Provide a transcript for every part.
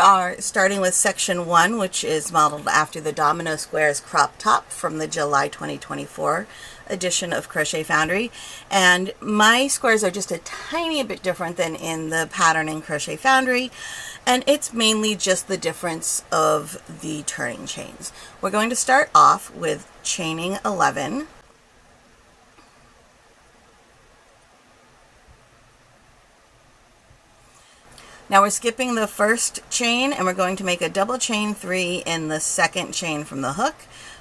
are starting with section 1, which is modeled after the Domino Squares crop top from the July 2024 edition of Crochet Foundry. And my squares are just a tiny bit different than in the pattern in Crochet Foundry, and it's mainly just the difference of the turning chains. We're going to start off with chaining 11. Now we're skipping the first chain and we're going to make a double chain 3 in the second chain from the hook.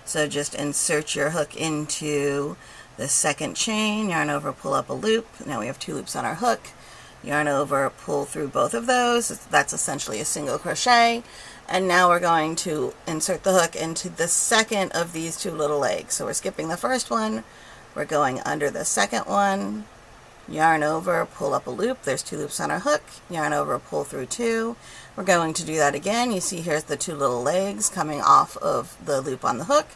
So just insert your hook into the second chain, yarn over, pull up a loop. Now we have 2 loops on our hook. Yarn over, pull through both of those. That's essentially a single crochet. And now we're going to insert the hook into the second of these 2 little legs. So we're skipping the first one. We're going under the second one. Yarn over, pull up a loop. There's 2 loops on our hook. Yarn over, pull through 2. We're going to do that again. You see here's the 2 little legs coming off of the loop on the hook.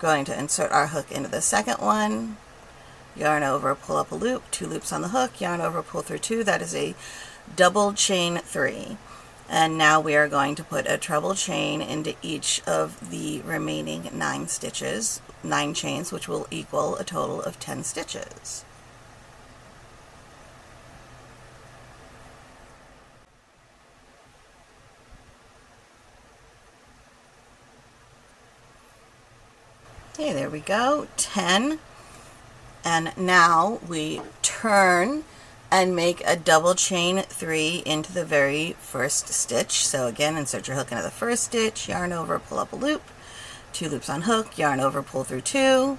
Going to insert our hook into the second one. Yarn over, pull up a loop. 2 loops on the hook. Yarn over, pull through 2. That is a double chain 3. And now we are going to put a treble chain into each of the remaining 9 stitches, 9 chains, which will equal a total of 10 stitches. Okay, there we go, 10. And now we turn and make a double chain 3 into the very first stitch. So again, insert your hook into the first stitch, yarn over, pull up a loop, 2 loops on hook, yarn over, pull through 2.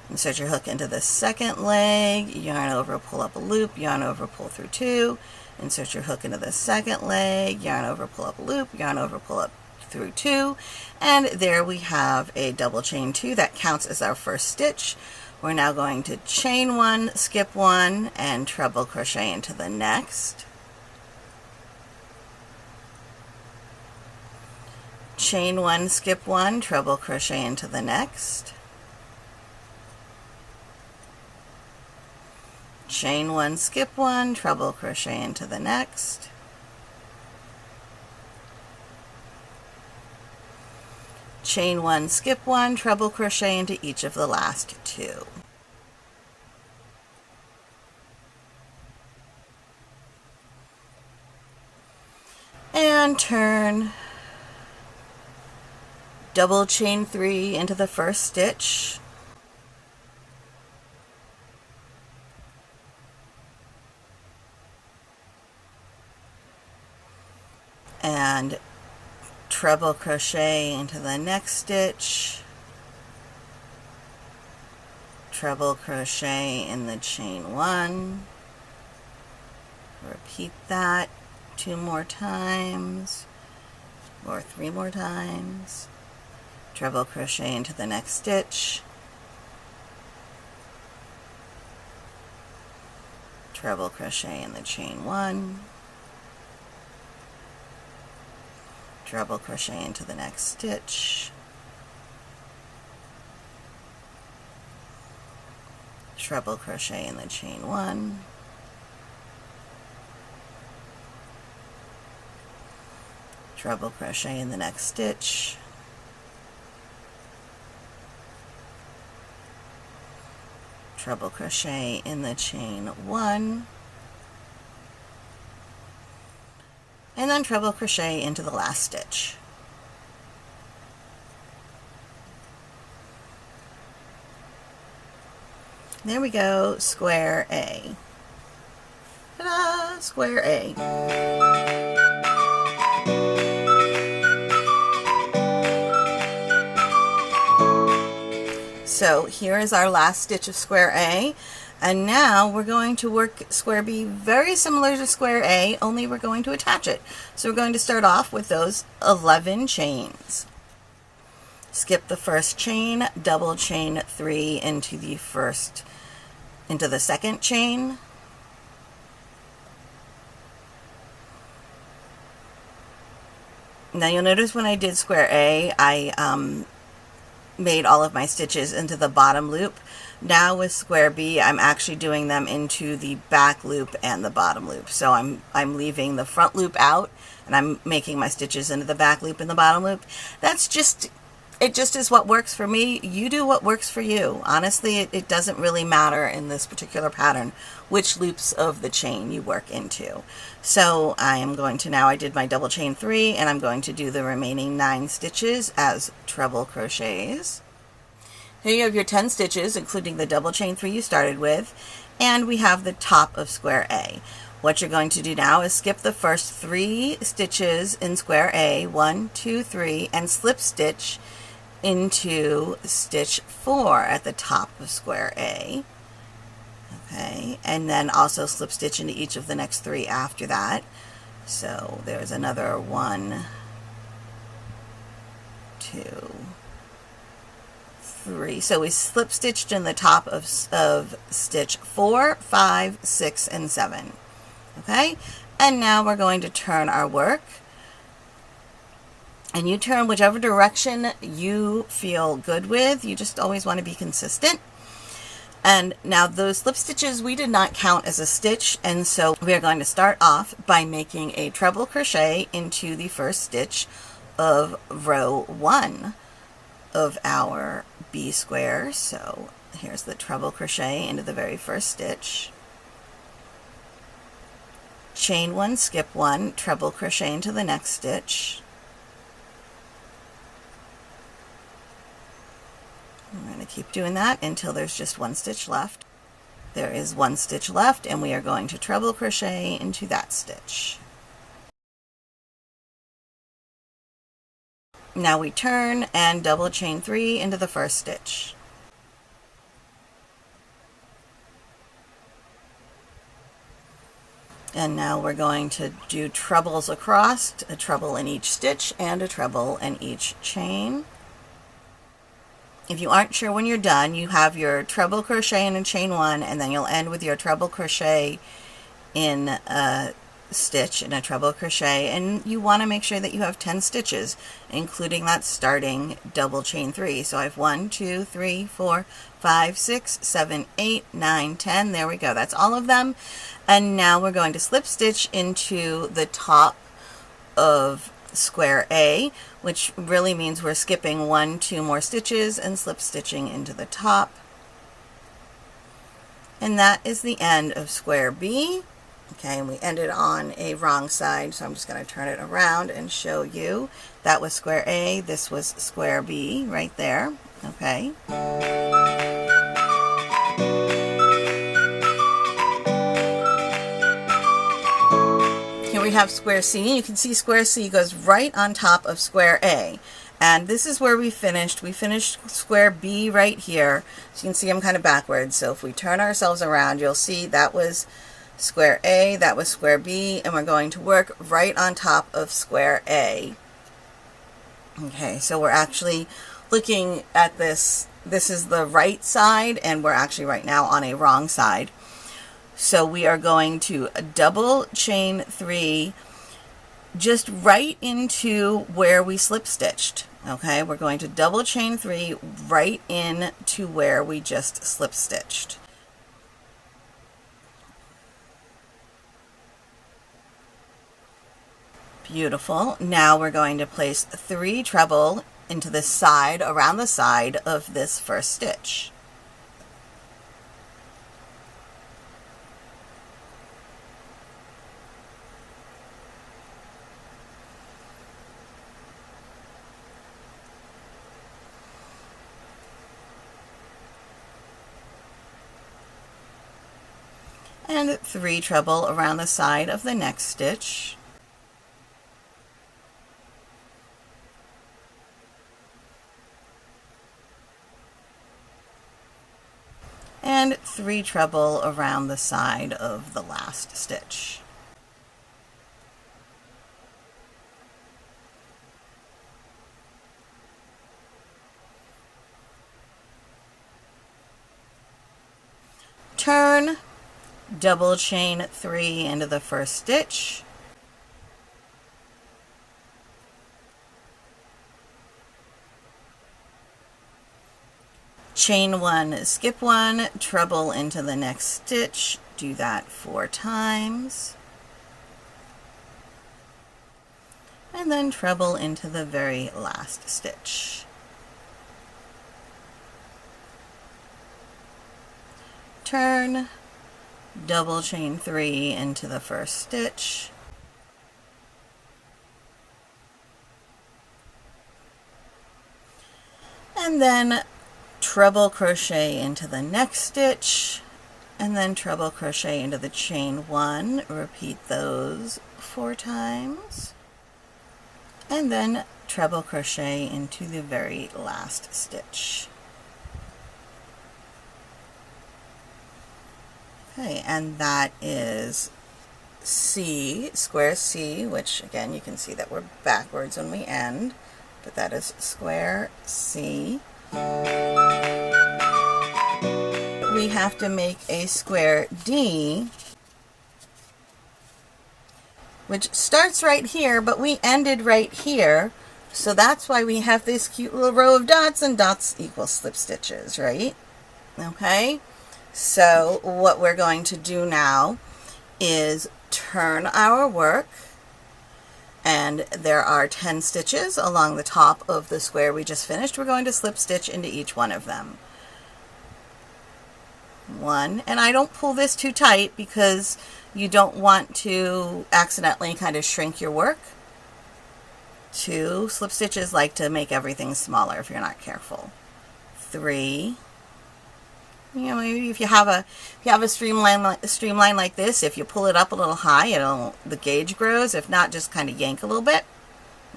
Insert your hook into the second leg, yarn over, pull up a loop, yarn over, pull through 2. Insert your hook into the second leg, yarn over, pull up a loop, yarn over, pull up through 2, and there we have a double chain 2 that counts as our first stitch. We're now going to chain 1, skip 1, and treble crochet into the next. Chain 1, skip 1, treble crochet into the next. Chain 1, skip 1, treble crochet into the next. Chain 1, skip 1, treble crochet into each of the last 2. And turn, double chain 3 into the first stitch. And treble crochet into the next stitch, treble crochet in the chain 1, repeat that 2 more times or 3 more times, treble crochet into the next stitch, treble crochet in the chain 1, treble crochet into the next stitch, treble crochet in the chain 1, treble crochet in the next stitch, treble crochet in the chain 1, and then treble crochet into the last stitch. There we go, square A. Ta-da! Square A. So here is our last stitch of square A. And now we're going to work square B very similar to square A, only we're going to attach it. So we're going to start off with those 11 chains. Skip the first chain, double chain 3 into the second chain. Now you'll notice when I did square A, I made all of my stitches into the bottom loop. Now with square B, I'm actually doing them into the back loop and the bottom loop. So I'm leaving the front loop out, and I'm making my stitches into the back loop and the bottom loop. It just is what works for me. You do what works for you. Honestly, it doesn't really matter in this particular pattern which loops of the chain you work into. So I am going to, now I did my double chain 3, and I'm going to do the remaining 9 stitches as treble crochets. Here you have your 10 stitches, including the double chain 3 you started with, and we have the top of square A. What you're going to do now is skip the first 3 stitches in square A, 1, 2, 3, and slip stitch into stitch 4 at the top of square A. Okay, and then also slip stitch into each of the next 3 after that. So there's another 1, 2, 3. So we slip stitched in the top of stitch 4, 5, 6, and 7. Okay, and now we're going to turn our work. And you turn whichever direction you feel good with. You just always want to be consistent. And now those slip stitches we did not count as a stitch, and so we are going to start off by making a treble crochet into the first stitch of row 1 of our B square. So here's the treble crochet into the very first stitch. Chain 1, skip 1, treble crochet into the next stitch. We're going to keep doing that until there's just 1 stitch left. There is 1 stitch left, and we are going to treble crochet into that stitch. Now we turn and double chain 3 into the first stitch. And now we're going to do trebles across, a treble in each stitch and a treble in each chain. If you aren't sure when you're done, you have your treble crochet in a chain 1, and then you'll end with your treble crochet in a stitch in a treble crochet, and you want to make sure that you have 10 stitches, including that starting double chain 3. So I have 1, 2, 3, 4, 5, 6, 7, 8, 9, 10. There we go. That's all of them. And now we're going to slip stitch into the top of square A, which really means we're skipping 1, 2 more stitches and slip stitching into the top. And that is the end of square B. Okay, and we ended on a wrong side, so I'm just going to turn it around and show you. That was square A, this was square B right there. Okay. Here we have square C. You can see square C goes right on top of square A. And this is where we finished. We finished square B right here. So you can see I'm kind of backwards. So if we turn ourselves around, you'll see that was square A, that was square B, and we're going to work right on top of square A. Okay, so we're actually looking at this. This is the right side, and we're actually right now on a wrong side. So we are going to double chain 3 just right into where we slip stitched. Okay, we're going to double chain 3 right into where we just slip stitched. Beautiful. Now we're going to place 3 treble into the side, around the side of this first stitch. And 3 treble around the side of the next stitch. And 3 treble around the side of the last stitch. Turn, double chain 3 into the first stitch. chain 1, skip 1, treble into the next stitch, do that 4 times, and then treble into the very last stitch. Turn, double chain 3 into the first stitch, and then treble crochet into the next stitch, and then treble crochet into the chain 1, repeat those 4 times, and then treble crochet into the very last stitch. Okay, and that is C, square C, which again you can see that we're backwards when we end, but that is square C. We have to make a square D, which starts right here, but we ended right here, so that's why we have this cute little row of dots, and dots equal slip stitches, right? Okay, so what we're going to do now is turn our work, and there are 10 stitches along the top of the square we just finished. We're going to slip stitch into each one of them. 1, and I don't pull this too tight because you don't want to accidentally kind of shrink your work. 2, slip stitches like to make everything smaller if you're not careful. 3, you know, maybe if you have a streamline like this, if you pull it up a little high, the gauge grows. If not, just kind of yank a little bit.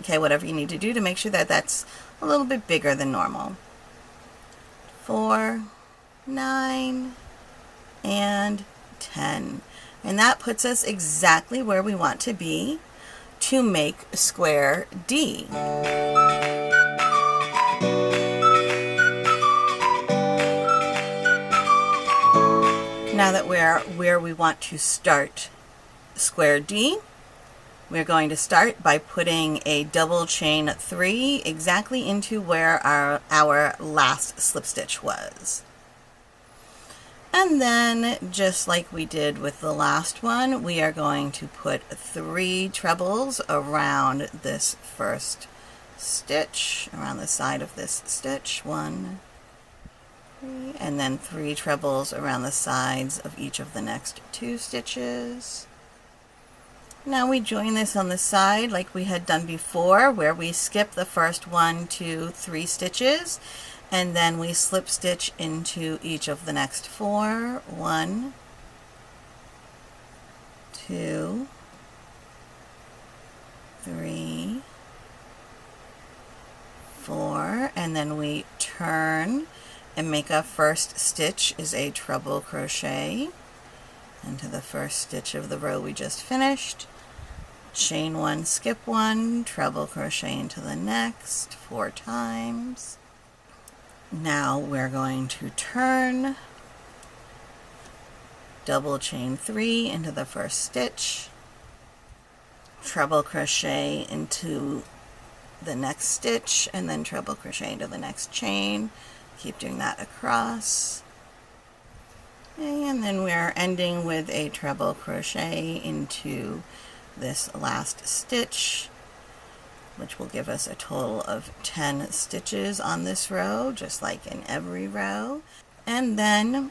Okay, whatever you need to do to make sure that that's a little bit bigger than normal. 4, 9, and 10. And that puts us exactly where we want to be to make square D. Now that we're where we want to start square D, we're going to start by putting a double chain 3 exactly into where our last slip stitch was. And then, just like we did with the last one, we are going to put 3 trebles around this first stitch, around the side of this stitch. 1, 3, and then 3 trebles around the sides of each of the next 2 stitches. Now we join this on the side like we had done before, where we skip the first 1, 2, 3 stitches, and then we slip stitch into each of the next 4. 1, 2, 3, 4, and then we turn and make a first stitch is a treble crochet into the first stitch of the row we just finished. Chain 1, skip 1, treble crochet into the next 4 times. Now we're going to turn, double chain 3 into the first stitch, treble crochet into the next stitch, and then treble crochet into the next chain. Keep doing that across. And then we're ending with a treble crochet into this last stitch, which will give us a total of 10 stitches on this row, just like in every row. And then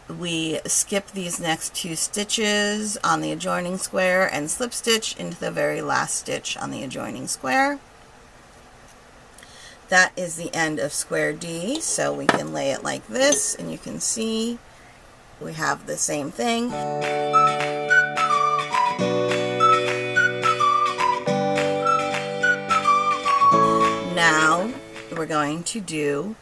we skip these next 2 stitches on the adjoining square and slip stitch into the very last stitch on the adjoining square. That is the end of square D, so we can lay it like this, and you can see we have the same thing. Now we're going to do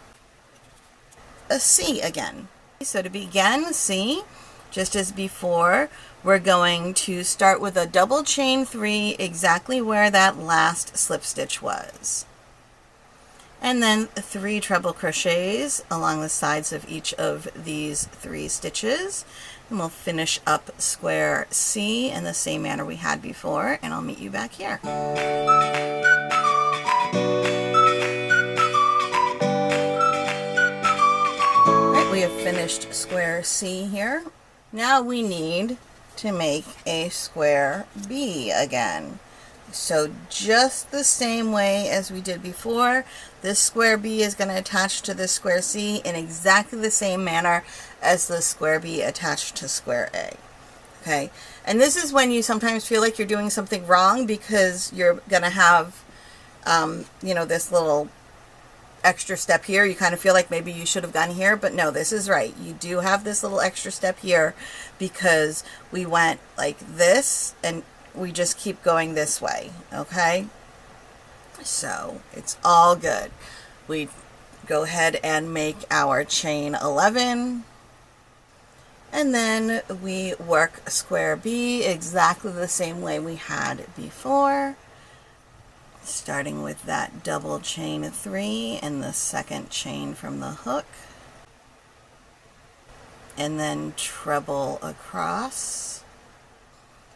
a C again. So to begin C, just as before, we're going to start with a double chain 3 exactly where that last slip stitch was. And then 3 treble crochets along the sides of each of these 3 stitches. And we'll finish up square C in the same manner we had before, and I'll meet you back here. We have finished square C here. Now we need to make a square B again. So just the same way as we did before, this square B is going to attach to this square C in exactly the same manner as the square B attached to square A. Okay, and this is when you sometimes feel like you're doing something wrong because you're going to have, you know, this little extra step here. You kind of feel like maybe you should have gone here, but no, this is right. You do have this little extra step here because we went like this and we just keep going this way. Okay, so it's all good. We go ahead and make our chain 11, and then we work square B exactly the same way we had before, starting with that double chain 3 in the second chain from the hook, and then treble across.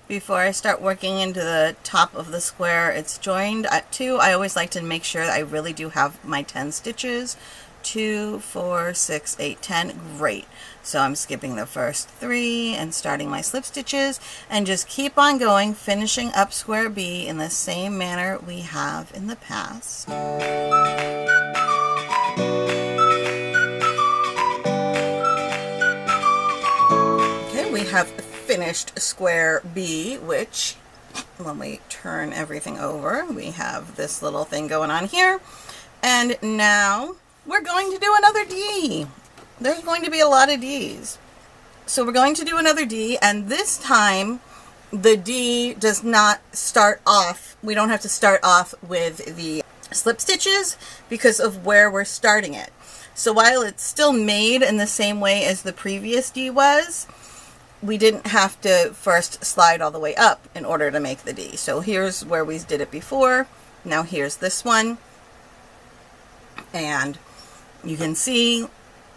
Before I start working into the top of the square it's joined to, I always like to make sure that I really do have my 10 stitches. 2, 4, 6, 8, 10. Great. So I'm skipping the first 3 and starting my slip stitches, and just keep on going, finishing up square B in the same manner we have in the past. Okay, we have finished square B, which when we turn everything over, we have this little thing going on here. And now we're going to do another D. There's going to be a lot of D's. So we're going to do another D, and this time the D does not start off, we don't have to start off with the slip stitches because of where we're starting it. So while it's still made in the same way as the previous D was, we didn't have to first slide all the way up in order to make the D. So here's where we did it before. Now here's this one. And you can see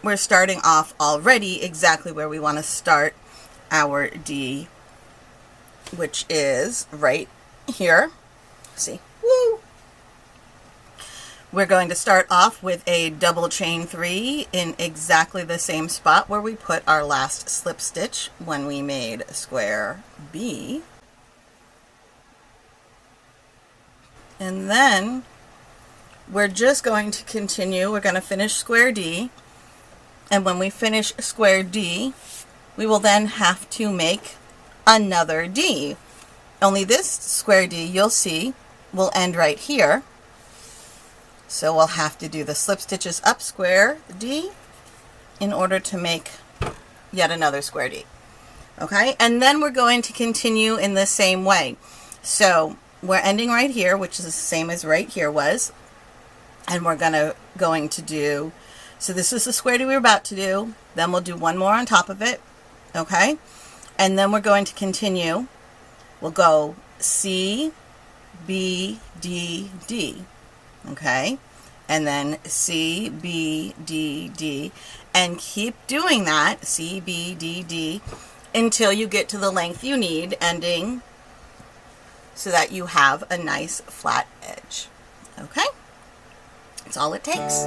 we're starting off already exactly where we want to start our D, which is right here. See? Woo! We're going to start off with a double chain 3 in exactly the same spot where we put our last slip stitch when we made square B. And then we're just going to continue. We're going to finish square D, and when we finish square D, we will then have to make another D. Only this square D, you'll see, will end right here. So we'll have to do the slip stitches up square D in order to make yet another square D. Okay, and then we're going to continue in the same way. So we're ending right here, which is the same as right here was, and we're going to do, so this is the square D we were about to do, then we'll do one more on top of it, okay, and then we're going to continue. We'll go C, B, D, D. Okay, and then C, B, D, D, and keep doing that, C, B, D, D, until you get to the length you need, ending so that you have a nice flat edge. Okay, that's all it takes.